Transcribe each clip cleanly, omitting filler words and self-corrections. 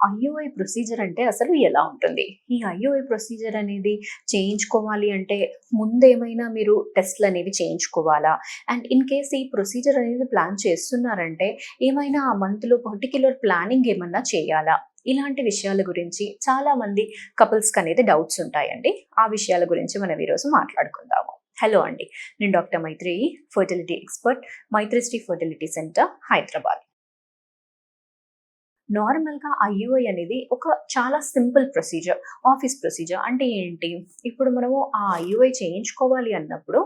IUI procedure అంటే అసలు ఎలా ఉంటుంది? ఈ ఐయూఐ ప్రొసీజర్ అనేది చేయించుకోవాలి అంటే ముందేమైనా మీరు టెస్ట్‌లనేవి చేయించుకోవాలా? అండ్ ఇన్ కేస్ ఈ ప్రొసీజర్ అనేది ప్లాన్ చేస్తున్నారంటే ఏమైనా ఆ మంత్‌లో పర్టిక్యులర్ ప్లానింగ్ ఏమన్నా చేయాలా? ఇలాంటి విషయాల గురించి చాలామంది కపుల్స్‌కనేది డౌట్స్ ఉంటాయండి. ఆ విషయాల గురించి మనం ఈరోజు మాట్లాడుకుందాము. హలో అండి. నేను doctor Maitreyi, fertility expert, Maitrisri fertility centre, Hyderabad. నార్మల్‌గా ఐయూఐ అనేది ఒక చాలా సింపుల్ ప్రొసీజర్. ఆఫీస్ ప్రొసీజర్ అంటే ఏంటి? ఇప్పుడు మనము ఆ ఐయూఐ చేయించుకోవాలి అన్నప్పుడు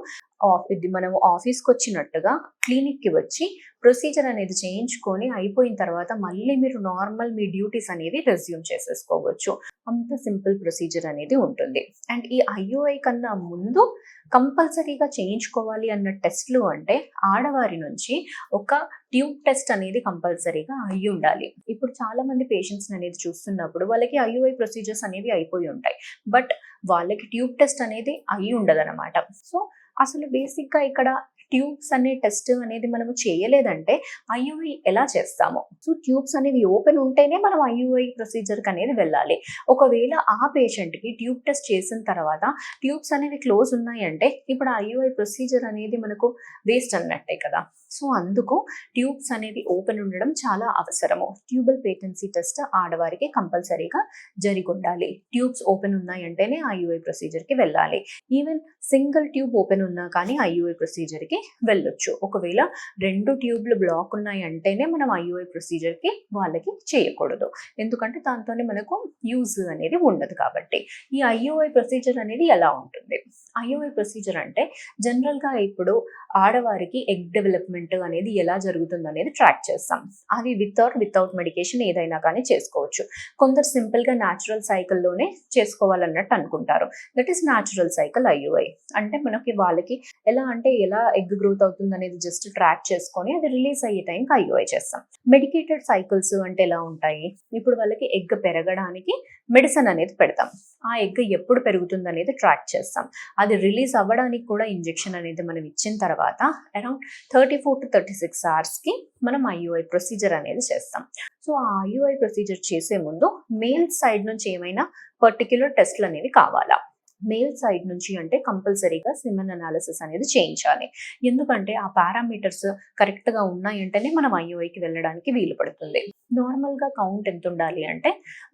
ఇది మనము ఆఫీస్‌కొచ్చినట్టుగా క్లినిక్‌కి వచ్చి ప్రొసీజర్ అనేది చేయించుకొని అయిపోయిన తర్వాత మళ్ళీ మీరు నార్మల్ మీ డ్యూటీస్ అనేవి రెజ్యూమ్ చేసేసుకోవచ్చు. అంత సింపుల్ ప్రొసీజర్ అనేది ఉంటుంది. అండ్ ఈ ఐయూఐ కన్నా ముందు కంపల్సరీగా చేయించుకోవాలి అన్న టెస్ట్‌లు అంటే ఆడవారి నుంచి ఒక ట్యూబ్ టెస్ట్ అనేది కంపల్సరీగా అయ్యుండాలి. ఇప్పుడు చాలా మంది పేషెంట్స్‌ని అనేది చూస్తున్నప్పుడు వాళ్ళకి ఐయూఐ ప్రొసీజర్స్ అనేవి అయిపోయి ఉంటాయి. బట్ వాళ్ళకి ట్యూబ్ టెస్ట్ అనేది అయ్యుండదనమాట. సో, అసలు బేసిక్‌గా ఇక్కడ ట్యూబ్స్ అనే టెస్ట్ అనేది మనము చేయలేదంటే ఐయూఐ ఎలా చేస్తాము? సో, ట్యూబ్స్ అనేవి ఓపెన్ ఉంటేనే మనం ఐయూఐ ప్రొసీజర్‌కి అనేది వెళ్ళాలి. ఒకవేళ ఆ పేషెంట్‌కి ట్యూబ్ టెస్ట్ చేసిన తర్వాత ట్యూబ్స్ అనేవి క్లోజ్ ఉన్నాయంటే ఇప్పుడు ఐయూఐ ప్రొసీజర్ అనేది మనకు వేస్ట్ అన్నట్టే కదా! సో, అందుకు ట్యూబ్స్ అనేవి ఓపెన్ ఉండడం చాలా అవసరము. ట్యూబల్ పేటెన్సీ టెస్ట్ ఆడవారికి కంపల్సరీగా జరిగుండాలి. ట్యూబ్స్ ఓపెన్ ఉన్నాయంటేనే ఐయూఐ ప్రొసీజర్‌కి వెళ్ళాలి. ఈవెన్ సింగిల్ ట్యూబ్ ఓపెన్ ఉన్నా కానీ ఐయూఐ ప్రొసీజర్‌కి వెళ్ళొచ్చు. ఒకవేళ 2 ట్యూబ్‌లు బ్లాక్ ఉన్నాయంటేనే మనం ఐయూఐ ప్రొసీజర్‌కి వాళ్ళకి చేయకూడదు. ఎందుకంటే దాంతోనే మనకు యూజ్ అనేది ఉండదు కాబట్టి. ఈ ఐయూఐ ప్రొసీజర్ అనేది ఎలా ఉంటుంది? ఐయూఐ ప్రొసీజర్ అంటే జనరల్‌గా ఇప్పుడు ఆడవారికి ఎగ్ డెవలప్‌మెంట్ అనేది ఎలా జరుగుతుందనేది ట్రాక్ చేస్తాం. అది విత్ ఆర్ వితౌట్ మెడికేషన్ ఏదైనా కానీ చేసుకోవచ్చు. కొందరు సింపుల్‌గా న్యాచురల్ సైకిల్‌లోనే చేసుకోవాలన్నట్టు అనుకుంటారు. That is natural cycle IUI. అంటే మనకి వాళ్ళకి ఎలా ఎగ్ గ్రోత్ అవుతుందనేది జస్ట్ ట్రాక్ చేసుకొని అది రిలీజ్ అయ్యే టైంకి ఐయూఐ చేస్తాం. మెడికేటెడ్ సైకిల్స్ అంటే ఎలా ఉంటాయి? ఇప్పుడు వాళ్ళకి ఎగ్ పెరగడానికి మెడిసిన్ అనేది పెడతాం. ఆ ఎగ్ ఎప్పుడు పెరుగుతుందనేది ట్రాక్ చేస్తాం. అది రిలీజ్ అవ్వడానికి కూడా ఇంజెక్షన్ అనేది మనం ఇచ్చిన తర్వాత అరౌండ్ 34-36 అవర్స్‌కి మనం ఐయూఐ ప్రొసీజర్ అనేది చేస్తాం. సో, ఆ ఐయూఐ ప్రొసీజర్ చేసే ముందు మేల్ సైడ్ నుంచి ఏమైనా పర్టిక్యులర్ టెస్ట్‌లు అనేవి కావాలా? మేల్ సైడ్ నుంచి అంటే కంపల్సరీగా సెమెన్ అనాలిసిస్ అనేది చేయించాలి. ఎందుకంటే ఆ పారామీటర్స్ కరెక్ట్‌గా ఉన్నాయంటేనే మనం ఐయూఐకి వెళ్ళడానికి వీలు పడుతుంది. నార్మల్‌గా కౌంట్ ఎంత ఉండాలి అంటే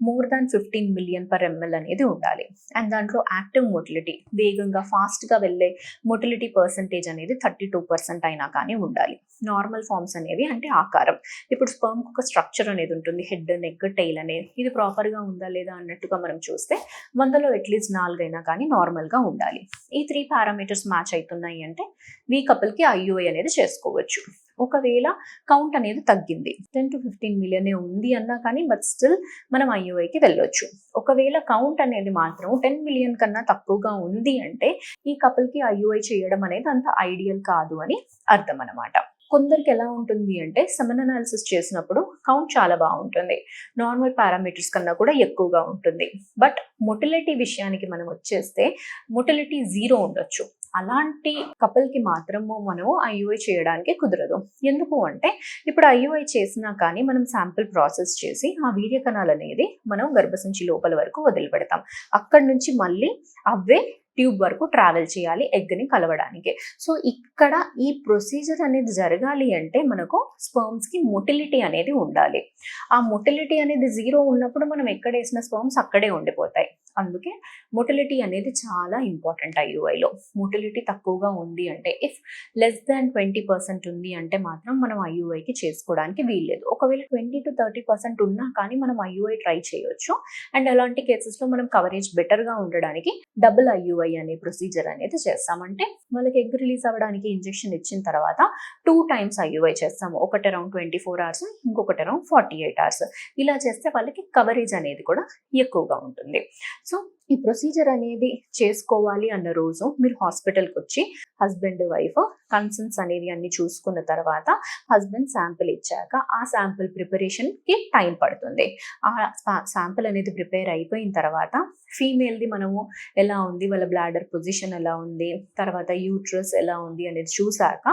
more than 15 million per ML అనేది ఉండాలి. అండ్ దాంట్లో యాక్టివ్ మోటిలిటీ వేగంగా ఫాస్ట్‌గా వెళ్ళే మోటిలిటీ పర్సెంటేజ్ అనేది 32% అయినా కానీ ఉండాలి. నార్మల్ ఫార్మ్స్ అనేవి అంటే ఆకారం. ఇప్పుడు స్పెర్మ్‌కి ఒక స్ట్రక్చర్ అనేది ఉంటుంది. హెడ్, నెక్, టెయిల్ అనేది. ఇది ప్రాపర్‌గా ఉందా లేదా అన్నట్టుగా మనం చూస్తే 100లో అట్‌లీస్ట్ 4 అయినా కానీ నార్మల్‌గా ఉండాలి. ఈ 3 పారామీటర్స్ మ్యాచ్ అయితున్నాయి అంటే మీ కపుల్‌కి ఐయూఐ అనేది చేసుకోవచ్చు. ఒకవేళ కౌంట్ అనేది తగ్గింది 10-15 మిలియనే ఉంది అన్నా కానీ బట్ స్టిల్ మనం ఐయూఐకి వెళ్ళొచ్చు. ఒకవేళ కౌంట్ అనేది మాత్రం 10 మిలియన్ కన్నా తక్కువగా ఉంది అంటే ఈ కపుల్‌కి ఐయూఐ చేయడం అనేది అంత ఐడియల్ కాదు అని అర్థం అన్నమాట. కొందరికి ఎలా ఉంటుంది అంటే సెమెన్ అనాలిసిస్ చేసినప్పుడు కౌంట్ చాలా బాగుంటుంది. నార్మల్ పారామీటర్స్ కన్నా కూడా ఎక్కువగా ఉంటుంది. బట్ మొటిలిటీ విషయానికి మనం వచ్చేస్తే మొటిలిటీ 0 ఉండొచ్చు. అలాంటి కపుల్‌కి మాత్రము మనము ఐయూఐ చేయడానికి కుదరదు. ఎందుకు అంటే ఇప్పుడు ఐయూఐ చేసినా కానీ మనం శాంపిల్ ప్రాసెస్ చేసి ఆ వీర్య కణాలనేది మనం గర్భసంచి లోపల వరకు వదిలిపెడతాం. అక్కడి నుంచి మళ్ళీ అవే ట్యూబ్ వరకు ట్రావెల్ చేయాలి ఎగ్‌ని కలవడానికి. సో, ఇక్కడ ఈ ప్రొసీజర్ అనేది జరగాలి అంటే మనకు స్పెర్మ్స్‌కి మొటిలిటీ అనేది ఉండాలి. ఆ మొటిలిటీ అనేది 0 ఉన్నప్పుడు మనం ఎక్కడేసిన స్పెర్మ్స్ అక్కడే ఉండిపోతాయి. అందుకే మొటిలిటీ అనేది చాలా ఇంపార్టెంట్ ఐయూఐలో. మొటిలిటీ తక్కువగా ఉంది అంటే ఇఫ్ లెస్ దాన్ 20% ఉంది అంటే మాత్రం మనం ఐయూఐకి చేసుకోవడానికి వీల్లేదు. ఒకవేళ 20-30% ఉన్నా కానీ మనం ఐయూఐ ట్రై చేయొచ్చు. అండ్ అలాంటి కేసెస్‌లో మనం కవరేజ్ బెటర్‌గా ఉండడానికి డబుల్ ఐయూఐ అనే ప్రొసీజర్ అనేది చేస్తాం. అంటే వాళ్ళకి ఎగ్ రిలీజ్ అవ్వడానికి ఇంజెక్షన్ ఇచ్చిన తర్వాత 2 టైమ్స్ ఐయూఐ చేస్తాము. ఒకటి అరౌండ్ 24 అవర్స్, ఇంకొకటి అరౌండ్ 48 అవర్స్. ఇలా చేస్తే వాళ్ళకి కవరేజ్ అనేది కూడా ఎక్కువగా ఉంటుంది. సో, ఈ ప్రొసీజర్ అనేది చేసుకోవాలి అన్న రోజు మీరు హాస్పిటల్‌కొచ్చి హస్బెండ్, వైఫ్ కన్సర్న్స్ అనేవి అన్ని చూసుకున్న తర్వాత హస్బెండ్ శాంపిల్ ఇచ్చాక ఆ శాంపిల్ ప్రిపరేషన్కి టైం పడుతుంది. ఆ శాంపిల్ అనేది ప్రిపేర్ అయిపోయిన తర్వాత ఫీమేల్ది మనము ఎలా ఉంది, వాళ్ళ బ్లాడర్ పొజిషన్ ఎలా ఉంది, తర్వాత యూట్రస్ ఎలా ఉంది అనేది చూసాక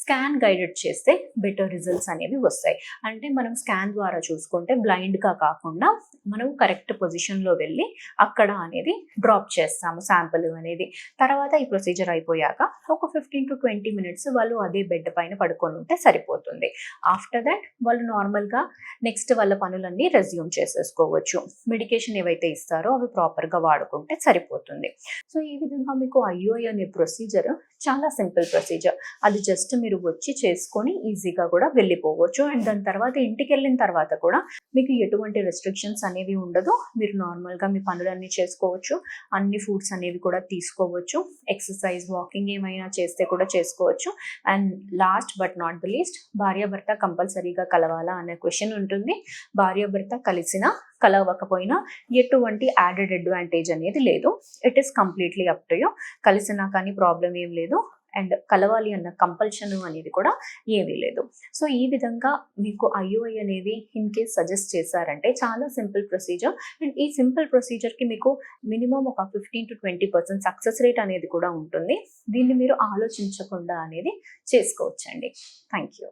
స్కాన్ గైడెడ్ చేస్తే బెటర్ రిజల్ట్స్ అనేవి వస్తాయి. అంటే మనం స్కాన్ ద్వారా చూసుకుంటే బ్లైండ్గా కాకుండా మనం కరెక్ట్ పొజిషన్లో వెళ్ళి అక్కడ అనేది డ్రాప్ చేస్తాము శాంపుల్ అనేది. తర్వాత ఈ ప్రొసీజర్ అయిపోయాక ఒక 15 to 20 minutes వాళ్ళు అదే బెడ్ పైన పడుకొని ఉంటే సరిపోతుంది. ఆఫ్టర్ దట్ వాళ్ళు నార్మల్గా నెక్స్ట్ వాళ్ళ పనులన్నీ రెజ్యూమ్ చేసేసుకోవచ్చు. మెడికేషన్ ఏవైతే ఇస్తారో అవి ప్రాపర్గా వాడుకుంటే సరిపోతుంది. సో ఈ విధంగా మీకు ఐయుఐ అనే ప్రొసీజర్ చాలా సింపుల్ ప్రొసీజర్. అది జస్ట్ మీరు వచ్చి చేసుకొని ఈజీగా కూడా వెళ్ళిపోవచ్చు. అండ్ దాని తర్వాత ఇంటికి వెళ్ళిన తర్వాత కూడా మీకు ఎటువంటి రెస్ట్రిక్షన్స్ అనేవి ఉండదు. మీరు నార్మల్గా మీ పనులన్నీ చేసుకోవచ్చు, అన్ని ఫుడ్స్ అనేవి కూడా తీసుకోవచ్చు, ఎక్సర్సైజ్ వాకింగ్ ఏమైనా చేస్తే కూడా చేసుకోవచ్చు. And last but not the least, భార్యాభర్త కంపల్సరీగా కలవాలా అనే క్వశ్చన్ ఉంటుంది. భార్యాభర్త కలిసినా కలవకపోయినా ఎటువంటి యాడెడ్ అడ్వాంటేజ్ అనేది లేదు. It is completely up to you. కలిసినా కానీ ప్రాబ్లం ఏం లేదు, అండ్ కలవాలి అన్న కంపల్షన్ అనేది కూడా ఏమీ లేదు. సో ఈ విధంగా మీకు ఐయుఐ అనేది ఇన్ కేస్ సజెస్ట్ చేశారంటే చాలా సింపుల్ ప్రొసీజర్. అండ్ ఈ సింపుల్ ప్రొసీజర్కి మీకు మినిమం ఒక 15 to 20% సక్సెస్ రేట్ అనేది కూడా ఉంటుంది. దీన్ని మీరు ఆలోచించకుండా అనేది చేసుకోవచ్చండి. Thank you.